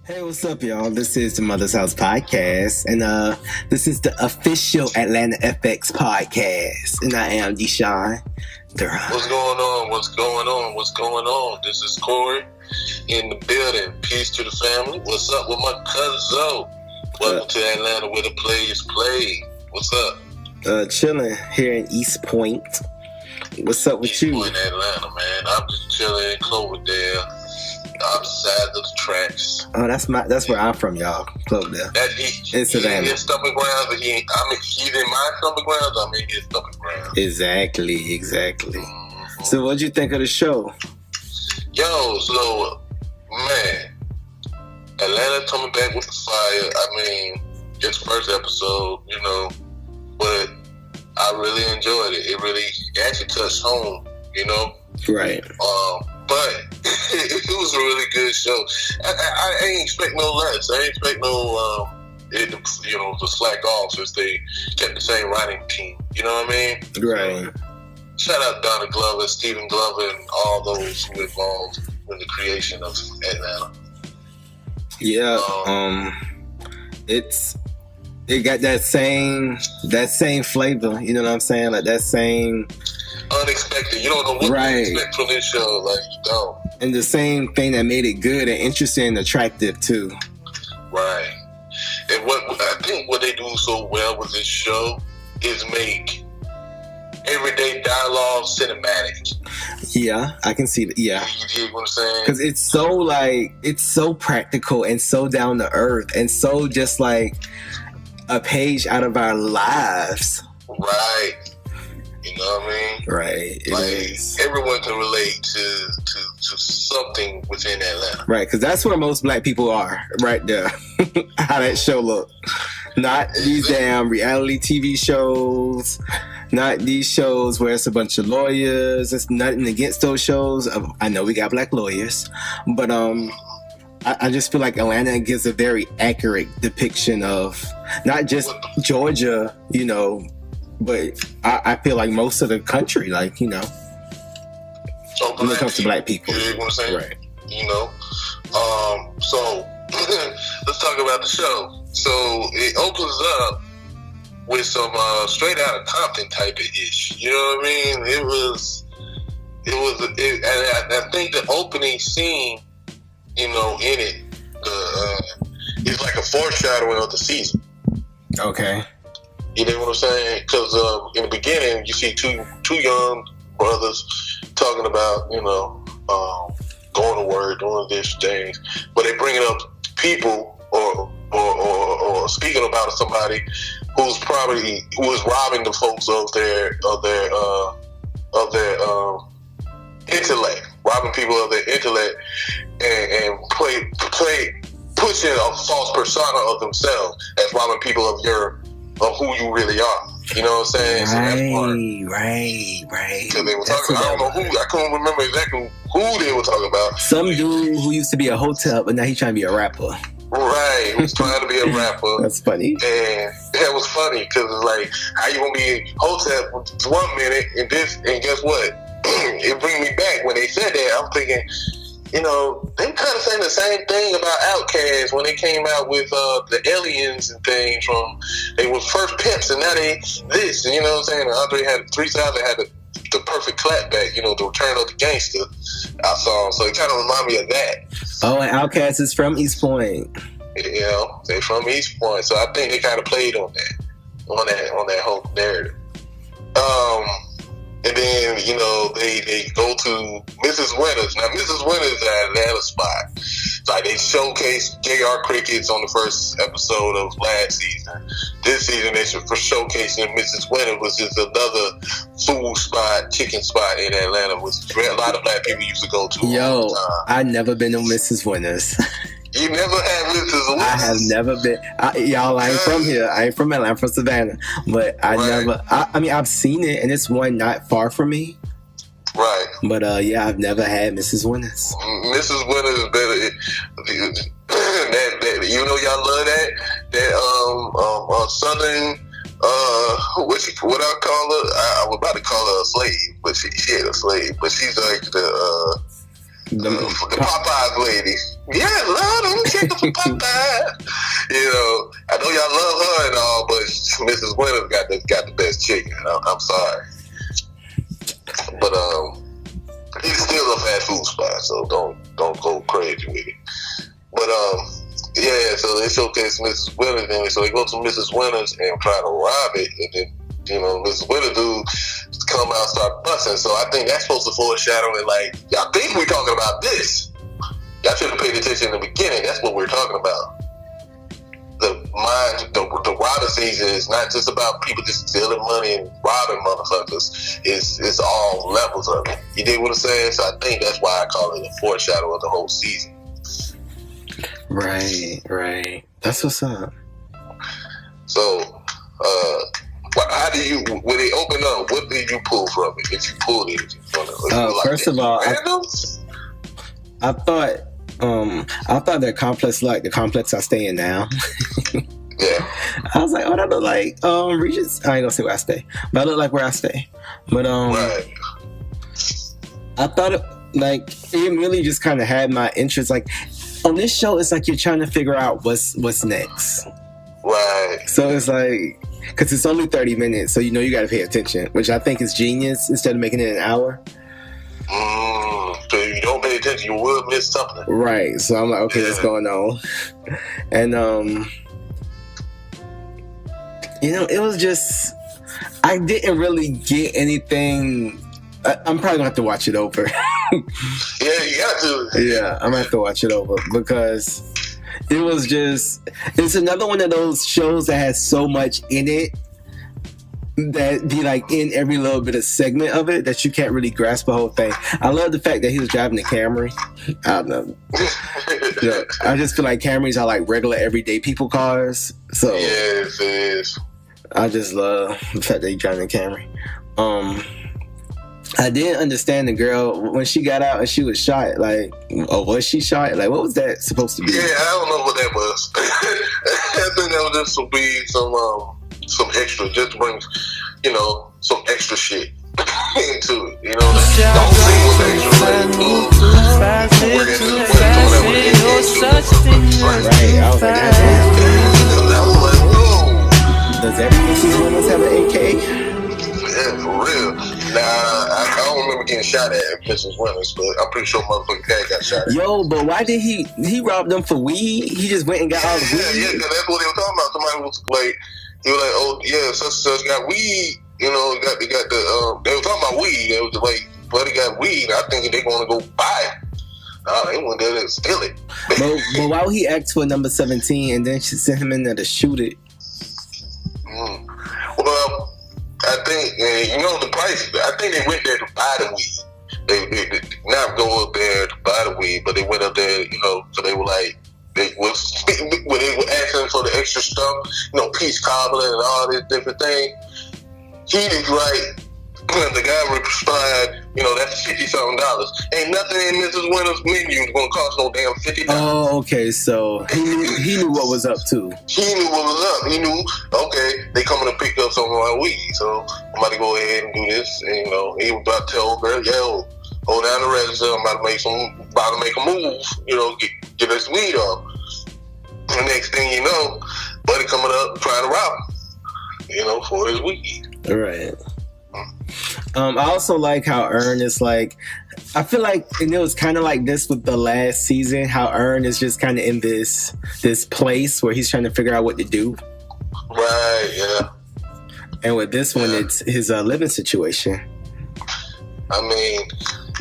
Hey, what's up, y'all? This is the Mother's House Podcast, and this is the official Atlanta FX podcast, and I am Deshaun. What's going on? What's going on? What's going on? This is Corey in the building. Peace to the family. What's up with my cousin Zoe? Welcome to Atlanta, where the players play. What's up? Chilling here in East Point. What's up with East you? Point, Atlanta, man. I'm just chilling in Cloverdale. Outside of the tracks. Oh, that's where I'm from, y'all. Cloverdale. In Savannah. His stomping grounds, but he's in my stomping grounds. I'm in his stomping grounds. Exactly. Mm-hmm. So, what'd you think of the show? Man, Atlanta coming back with the fire. I mean, it's first episode, but I really enjoyed it. It really actually touched home, Right. But it was a really good show. I ain't expect no less. I ain't expect no to slack off since they kept the same writing team. You know what I mean? Right. Shout out Donna Glover, Stephen Glover, and all those who were involved in the creation of Atlanta. Yeah. It got that same flavor. You know what I'm saying? Like that same unexpected. You don't know what to expect from this show. Like, you don't. And the same thing that made it good and interesting and attractive too. Right. And I think what they do so well with this show is make everyday dialogue cinematic. Yeah, I can see that. Yeah. You dig what I'm saying? Because it's so practical and so down to earth and so just like a page out of our lives. Right. You know what I mean? Right. It is. Everyone can relate to something within Atlanta. Right, because that's where most black people are, right there. How that show look. Not these damn reality TV shows. Not these shows where it's a bunch of lawyers. It's nothing against those shows. I know we got black lawyers. But I just feel like Atlanta gives a very accurate depiction of not just Georgia, but I feel like most of the country, when it comes to black people. You know what I'm saying? Right. So let's talk about the show. So it opens up with some straight out of Compton type of ish. You know what I mean? And I think the opening scene, in it, is like a foreshadowing of the season. Okay. You know what I'm saying? Because in the beginning, you see two young brothers talking about, going to work, doing these things, but they bringing up people or speaking about somebody who is robbing the folks of their intellect, robbing people of their intellect, and pushing a false persona of themselves as robbing people of who you really are. You know what I'm saying? Right. Because they were talking. I don't know who. I couldn't remember exactly who they were talking about. Some dude who used to be a hotel, but now he's trying to be a rapper. Right, he was trying to be a rapper. That's funny. And that was funny because it's like, how you gonna be a hotel 1 minute and guess what? It bring me back when they said that. I'm thinking, they kind of saying the same thing about Outkast when they came out with the aliens and things. They were first pimps and now they this. You know what I'm saying? Andre had 3000 had the perfect clapback. The return of the gangster. I saw him, so it kind of reminded me of that. Oh, and Outkast is from East Point. They're from East Point, so I think they kind of played on that whole narrative. And then, they go to Mrs. Winters. Now, Mrs. Winters is an Atlanta spot. It's like they showcased J.R. Crickets on the first episode of last season. This season, they for showcasing Mrs. Winters, which is another food spot, chicken spot in Atlanta, which a lot of black people used to go to. Yo, I've never been to Mrs. Winters. You never had Mrs. Winters? I have never been. I ain't from here. I ain't from Atlanta. I'm from Savannah. But I've seen it, and it's one not far from me. Right. But I've never had Mrs. Winters. Mrs. Winters is better. Even though y'all love that Southern, what I call her? I was about to call her a slave, but she ain't a slave. But she's like the Popeyes lady. Yeah, love them chicken from Popeye. You know, I know y'all love her and all, but Mrs. Winters got the best chicken. I'm sorry, but it's still a fast food spot, so don't go crazy with it. But yeah, so they showcase Mrs. Winters, and so they go to Mrs. Winters and try to rob it, and then Mrs. Winters dude come out and start busting. So I think that's supposed to foreshadow it. Like, y'all think we're talking about this? Y'all should have paid attention in the beginning. That's what we're talking about. The robbing season is not just about people just stealing money and robbing motherfuckers. It's all levels of it. You dig what I'm saying? So I think that's why I call it a foreshadow of the whole season. Right. That's what's up. So, how do you, when they open up, what did you pull from it? If you pulled it, first of all, I thought that complex like the complex I stay in now. Yeah. I was like, oh, that look like Regis. I ain't gonna say where I stay, but I look like where I stay. But right. I thought it really just kind of had my interest. Like on this show, it's like you're trying to figure out what's next. Right. So it's like, because it's only 30 minutes, so you got to pay attention, which I think is genius. Instead of making it an hour. So if you don't pay attention, you will miss something. Right. So I'm like, okay, what's going on? And it was just, I didn't really get anything. I'm probably gonna have to watch it over. Yeah, you got to. Yeah, I'm gonna have to watch it over because it was just, it's another one of those shows that has so much in it that be like in every little bit of segment of it that you can't really grasp the whole thing. I love the fact that he was driving the Camry. I don't know. I just feel like Camrys are like regular everyday people cars. So yes, it is. I just love the fact that he's driving the Camry. I didn't understand the girl when she got out and she was shot. Like, was she shot? Like, what was that supposed to be? Yeah, I don't know what that was. I think that was just to be some extra, just to bring, some extra shit into it. The whole thing was extra. Right, I was like, I was like, whoa. Does every Mrs. Williams have an AK? Yeah, for real. Nah, I don't remember getting shot at Mrs. Winters, but I'm pretty sure motherfucking dad got shot at. Yo, but why did he robbed them for weed? He just went and got all the weed? Yeah, because that's what they were talking about. Somebody was like, he was like, oh, yeah, such got weed. They were talking about weed. They was like, buddy got weed. I think they going to go buy it. Nah, they went there and steal it. But why would he ask for number 17 and then she sent him in there to shoot it? Well, I think, the price, I think they went there to buy the weed. They did not go up there to buy the weed, but they went up there, so they were like, when they were asking for the extra stuff, peach cobbler and all this different thing. He was like, the guy replied, that's $50-something. Ain't nothing in Mrs. Winters' menu gonna cost no damn $50. Oh, okay, so he knew what was up too. He knew what was up. He knew, okay, they coming to pick up some of my weed, so I'm about to go ahead and do this. And, he was about to tell girl, yo, hold down the register. I'm about to make a move. Get this weed off. The next thing you know, buddy coming up trying to rob him, for his weed. Right. I also like how Ern is like, I feel like, and it was kind of like this with the last season, how Ern is just kind of in this place where he's trying to figure out what to do. Right, yeah. And with this one, it's his living situation. I mean,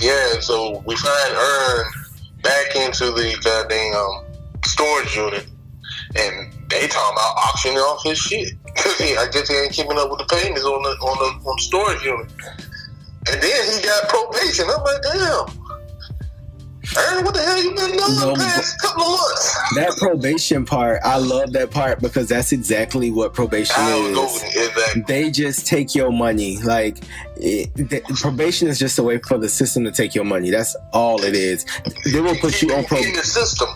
yeah, so we find Ern back into the goddamn storage unit, and they talking about auctioning off his shit. I guess he ain't keeping up with the payments on the storage unit. And then he got probation. I'm like, damn. Ern, what the hell you been doing the past couple of months? That probation part, I love that part because that's exactly what probation is. Exactly. They just take your money. Like, probation is just a way for the system to take your money. That's all it is. They will put you on probation. In the system.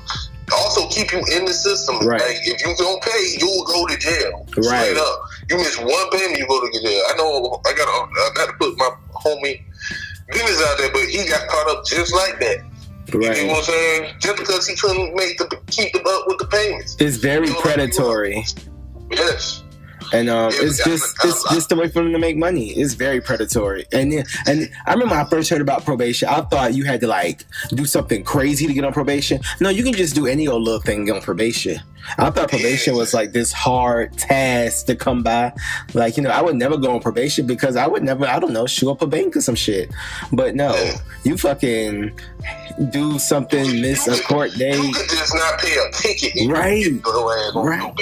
Also keep you in the system. Right. Like, if you don't pay, you will go to jail. Right. Straight up. You miss one payment, you go to jail. I know I got to put my homie business out there, but he got caught up just like that. You Right. know what I'm saying? Just because he couldn't keep up with the payments. It's very predatory. Yes. And it's just a way for them to make money. It's very predatory. And I remember when I first heard about probation, I thought you had to like do something crazy to get on probation. No, you can just do any old little thing on probation. I thought probation was like this hard task to come by. Like, you know, I would never go on probation because I would never, I don't know, shoot up a bank or some shit. But no, you fucking do something, miss a court date. You could just not pay a ticket. Right. Right.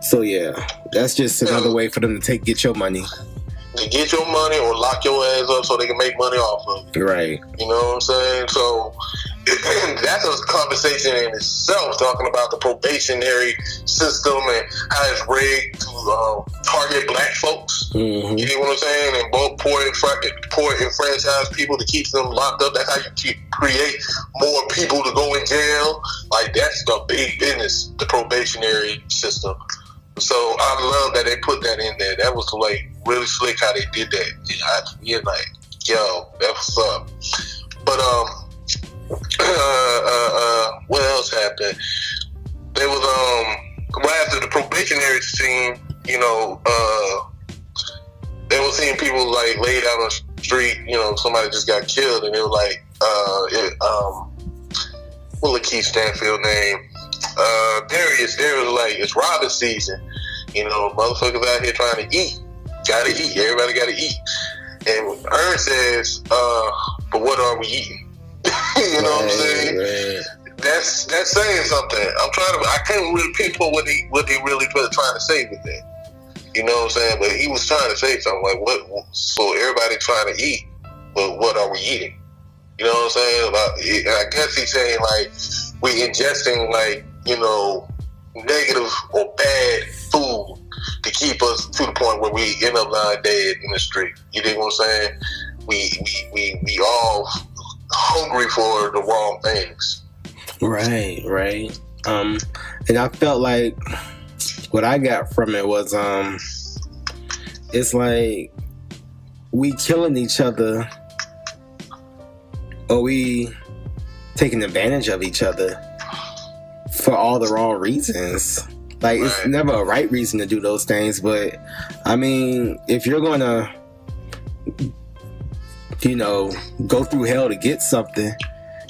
So yeah, that's just another way for them to get your money. To get your money or lock your ass up so they can make money off of you. Right. You know what I'm saying? So that's a conversation in itself, talking about the probationary system and how it's rigged to target black folks. Mm-hmm. You know what I'm saying? And both poor enfranchised people to keep them locked up. That's how you create more people to go in jail. Like, that's the big business, the probationary system. So I love that they put that in there. That was like really slick how they did that. You're like, yo, that's what's up. But what else happened? There was right after the probationary scene, you know, they were seeing people like laid out on the street. You know, somebody just got killed, and they were like, what Lakeith Stanfield name? Darius was like, it's robbing season. You know, motherfuckers out here trying to eat. Gotta eat. Everybody gotta eat. And Ern says, but what are we eating? You know what I'm saying? Right. That's saying something. I can't really pinpoint what they really trying to say with that. You know what I'm saying? But he was trying to say something like, what? So everybody trying to eat, but what are we eating? You know what I'm saying? I guess he's saying like, we ingesting like, you know, negative or bad food to keep us to the point where we end up lying dead in the street. You know what I'm saying? We all hungry for the wrong things. Right. And I felt like what I got from it was it's like we killing each other, or we taking advantage of each other for all the wrong reasons. Like, it's never a right reason to do those things, but I mean, if you're gonna, you know, go through hell to get something,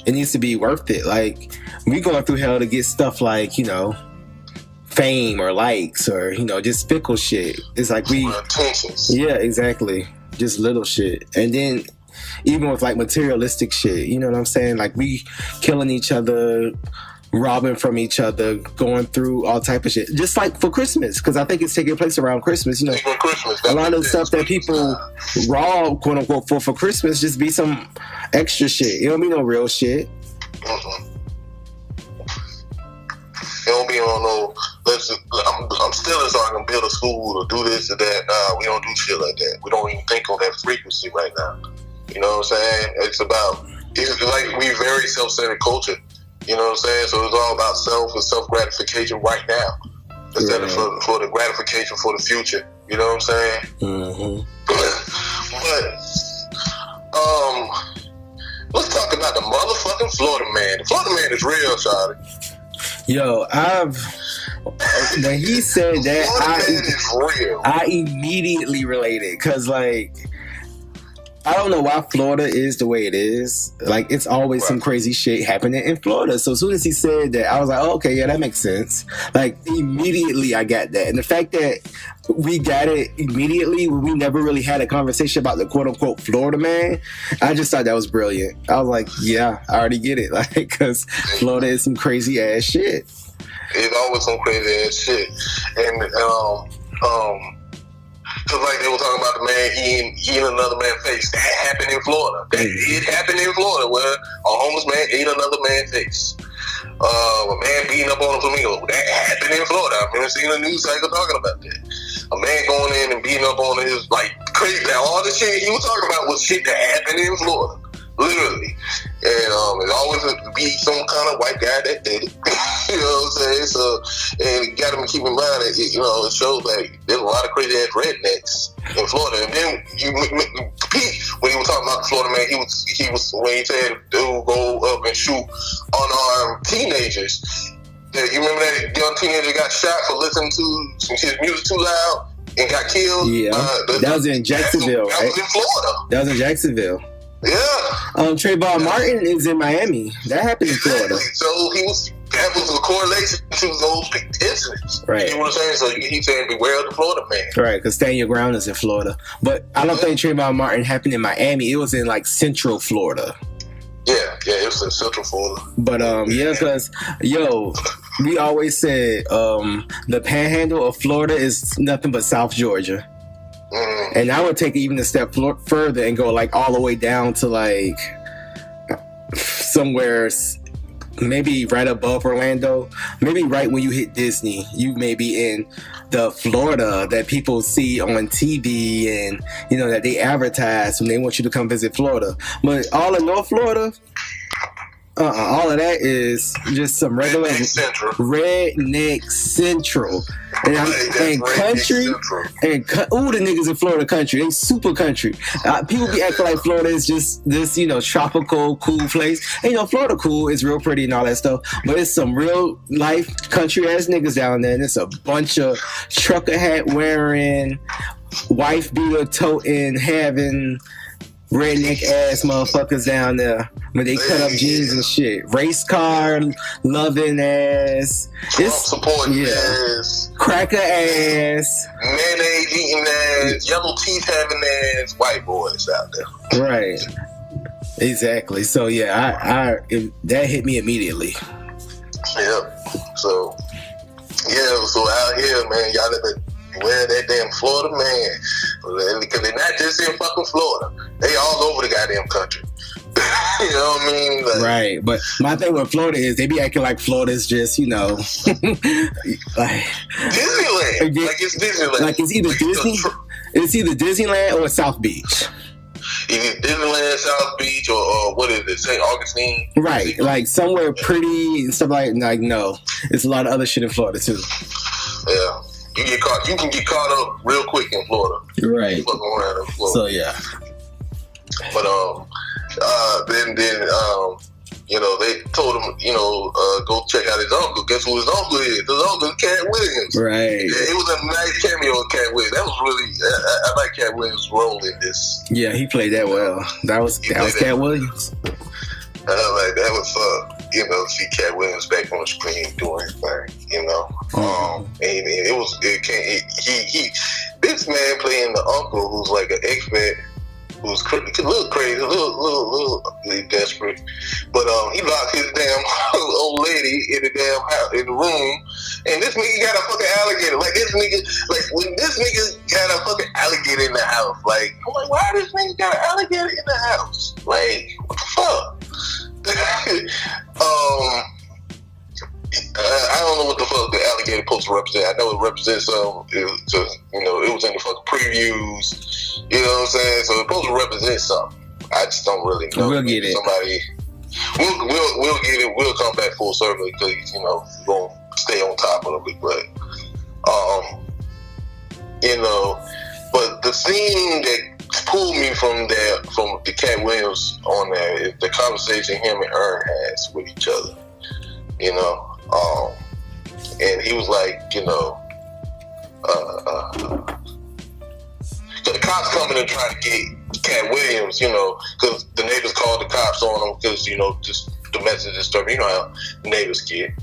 it needs to be worth it. Like, we going through hell to get stuff like, you know, fame or likes or, you know, just fickle shit. It's like yeah, exactly, just little shit. And then even with like materialistic shit, you know what I'm saying? Like, we killing each other, robbing from each other, going through all type of shit. Just like for Christmas, because I think it's taking place around Christmas. You know, a lot of the stuff that people rob, quote unquote, for Christmas just be some extra shit. It don't be no real shit. It don't be on no, I'm stealing so I can build a school or do this or that. We don't do shit like that. We don't even think on that frequency right now. You know what I'm saying? It's like we very self-centered culture. You know what I'm saying? So it's all about self and self-gratification right now instead of for the gratification for the future. You know what I'm saying? Mm-hmm. But let's talk about the motherfucking Florida man. The Florida man is real, Shawty. Yo, when he said that, I immediately related, because like, I don't know why Florida is the way it is. Like, it's always some crazy shit happening in Florida. So as soon as he said that, I was like, oh, okay, yeah, that makes sense. Like, immediately I got that. And the fact that we got it immediately, we never really had a conversation about the quote-unquote Florida man, I just thought that was brilliant. I was like, yeah, I already get it. Like, because Florida is some crazy-ass shit. It's always some crazy-ass shit. And, because like they were talking about the man eating another man's face. That happened in Florida. It happened in Florida where a homeless man ate another man's face. A man beating up on a flamingo. That happened in Florida. I've never seen a news cycle talking about that. A man going in and beating up on his, like, crazy. All the shit he was talking about was shit that happened in Florida. Literally. And There's always be some kind of white guy that did it. You know what I'm saying? So, and you got to keep in mind that it shows like there's a lot of crazy ass rednecks in Florida. And then Pete, when he was talking about the Florida man, he was when he said dude go up and shoot unarmed teenagers. You remember that young teenager got shot for listening to his music too loud and got killed? Yeah, that was in Jacksonville, right? That was in Florida. That was in Jacksonville. Yeah. Trayvon Martin is in Miami. That happened in Florida. So that was a correlation to those incidents. Right. You know what I'm saying? So he's saying beware of the Florida man. Right, because Stand Your Ground is in Florida. But I don't think Trayvon Martin happened in Miami. It was in like Central Florida. Yeah, it was in Central Florida. But because we always said the panhandle of Florida is nothing but South Georgia. Mm-hmm. And I would take it even a step further and go like all the way down to like somewhere maybe right above Orlando, maybe right when you hit Disney. You may be in the Florida that people see on TV and that they advertise when they want you to come visit Florida. But all of North Florida, all of that is just some regular redneck central. And country, the niggas in Florida country, they super country. People be acting like Florida is just this, tropical, cool place. And Florida cool, it's real pretty and all that stuff, but it's some real life country ass niggas down there, and it's a bunch of trucker hat wearing, wife beater toting, having redneck ass motherfuckers down there when they cut up jeans and shit. Race car loving ass. Trump supporting ass. Cracker ass. Mayonnaise eating ass. Yellow teeth having ass. White boys out there. Right. Exactly. So that hit me immediately. Yep. So out here, man, y'all never wear that damn Florida man, because they're not just in fucking Florida. They all over the goddamn country. You know what I mean? Like, right. But my thing with Florida is they be acting like Florida's just, like Disneyland. Like it's Disneyland. Like it's either Disney. It's either Disneyland or South Beach. Either Disneyland, South Beach, or what is it? St. Augustine. Right. Like somewhere pretty and stuff like no. It's a lot of other shit in Florida too. Yeah. You can get caught up real quick in Florida. Right. Fucking around in Florida. So yeah. But then they told him, go check out his uncle. Guess who his uncle is? His uncle is Cat Williams. Right. Yeah, it was a nice cameo of Cat Williams. That was really I like Cat Williams' role in this. Yeah, he played that well. That was Cat Williams. That was see Cat Williams back on the screen doing his thing, and this man playing the uncle who's like an expat, who's a little crazy, a little desperate, but he locked his damn old lady in the damn house, in the room, and this nigga got a fucking alligator. When this nigga got a fucking alligator in the house, like, I'm like, why this nigga got an alligator in the house? Like, what the fuck? I don't know what the fuck the alligator supposed to represent. I know it represents it was in the fucking previews. You know what I'm saying? So it's supposed to represent something. I just don't really know. We'll get it. We'll get it. We'll come back full circle because we're gonna stay on top of it. But but the scene that pulled me from the Cat Williams on there is the conversation him and Ern has with each other. And he was like, the cops coming and trying to get Cat Williams, because the neighbors called the cops on him because, just domestic disturbance. You know how neighbors get.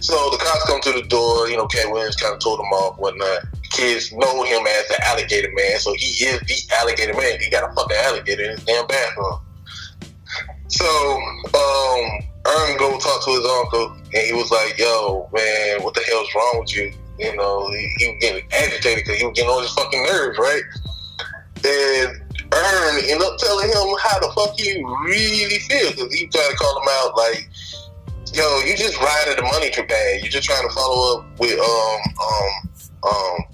So the cops come to the door. Cat Williams kind of told them off, whatnot. Kids know him as the alligator man, so he is the alligator man. He got a fucking alligator in his damn bathroom. So, Ern go talk to his uncle, and he was like, yo, man, what the hell's wrong with you? He was getting agitated because he was getting on his fucking nerves, right? And Ern ended up telling him how the fuck he really feels, because he tried to call him out like, yo, you just riding the money too bad. You just trying to follow up with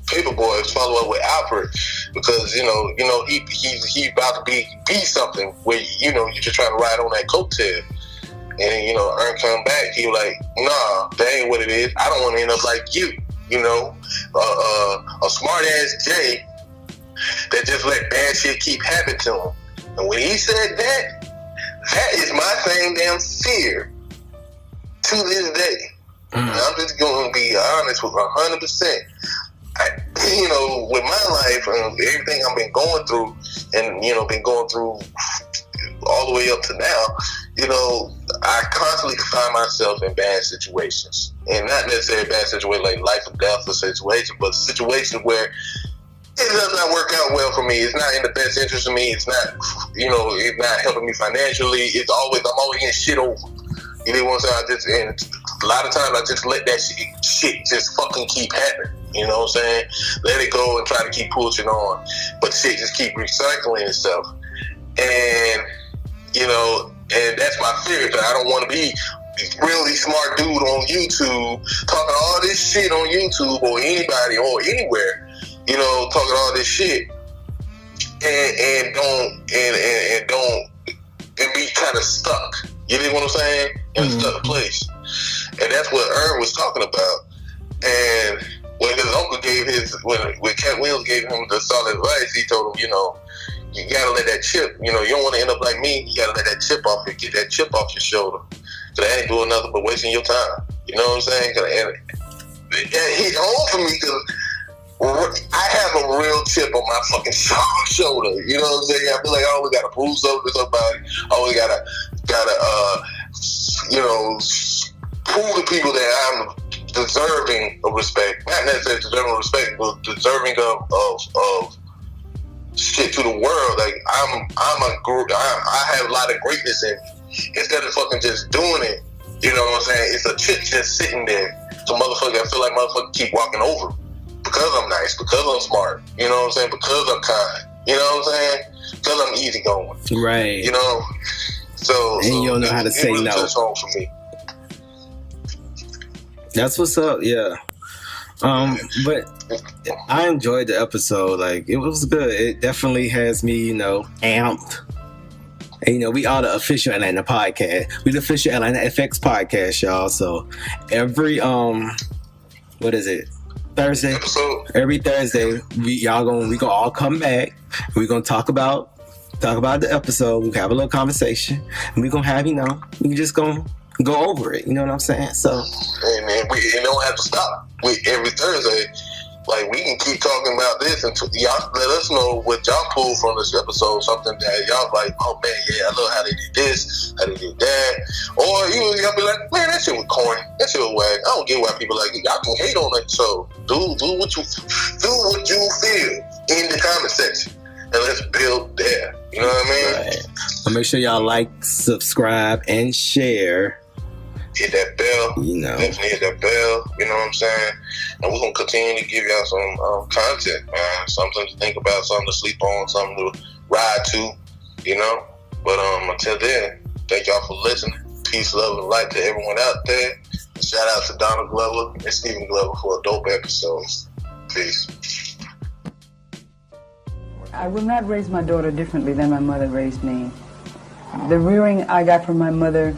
Paperboy follow up with Alfred because he's about to be something where you're just trying to ride on that coattail. And Ern come back, he like, nah, that ain't what it is. I don't want to end up like you. A smart ass Jay that just let bad shit keep happening to him. And when he said that is my same damn fear to this day. And I'm just going to be honest with 100%. With my life and everything I've been going through, and been going through all the way up to now, I constantly find myself in bad situations, and not necessarily bad situations like life or death or situation, but situations where it does not work out well for me. It's not in the best interest of me. It's not, it's not helping me financially. I'm always getting shit over. You know what I'm saying? And a lot of times I just let that shit just fucking keep happening. You know what I'm saying? Let it go and try to keep pushing on. But shit just keep recycling itself. And, and that's my fear, because I don't want to be this really smart dude on YouTube talking all this shit on YouTube or anybody or anywhere, talking all this shit and be kind of stuck. You know what I'm saying? In a stuck place. And that's what Ern was talking about. And when his uncle when Cat Williams gave him the solid advice, he told him, you gotta let that chip, you don't want to end up like me. You gotta let that chip off, get that chip off your shoulder. So that ain't doing nothing but wasting your time. You know what I'm saying? And it hit home for me because I have a real chip on my fucking shoulder. You know what I'm saying? I feel like I always gotta prove something to somebody. I always gotta prove to people that I'm deserving of respect. Not necessarily deserving of respect, but deserving of shit to the world. Like I have a lot of greatness in me. Instead of fucking just doing it, you know what I'm saying? It's a chip just sitting there. So I feel like motherfuckers keep walking over because I'm nice, because I'm smart. You know what I'm saying? Because I'm kind. You know what I'm saying? Because I'm easygoing. Right. So you don't know how to say no. Touch home for me. That's what's up. Yeah. But I enjoyed the episode. Like, it was good. It definitely has me, amped. And, we are the official Atlanta podcast. We the official Atlanta FX podcast, y'all. So every what is it? Thursday. Every Thursday, we gonna all come back. We gonna talk about the episode. We have a little conversation, and we gonna have we just gonna go over it. You know what I'm saying? So, hey man, we don't have to stop. Every Thursday, like, we can keep talking about this until y'all let us know what y'all pulled from this episode. Something that y'all like, oh man, yeah, I love how they did this, how they did that. Or y'all be like, man, that shit was corny, that shit was whack. I don't get why people like it. Y'all can hate on that show. Do what you feel in the comment section, and let's build there. You know what I mean? Right. So make sure y'all like, subscribe, and share. Hit that bell. Definitely hit that bell. You know what I'm saying? And we're going to continue to give y'all some content, man. Something to think about, something to sleep on, something to ride to, But until then, thank y'all for listening. Peace, love, and light to everyone out there. And shout out to Donald Glover and Stephen Glover for a dope episode. Peace. I will not raise my daughter differently than my mother raised me. The rearing I got from my mother,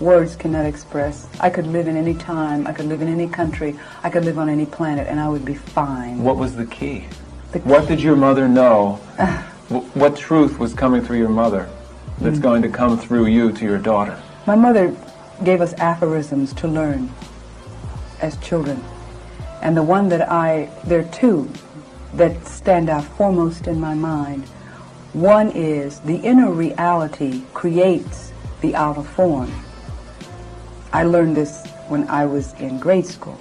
words cannot express. I could live in any time, I could live in any country, I could live on any planet, and I would be fine. What was the key? What did your mother know? What truth was coming through your mother that's going to come through you to your daughter? My mother gave us aphorisms to learn as children. And there are two that stand out foremost in my mind. One is, the inner reality creates the outer form. I learned this when I was in grade school.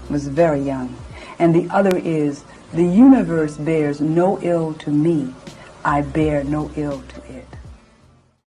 I was very young. And the other is, the universe bears no ill to me. I bear no ill to it.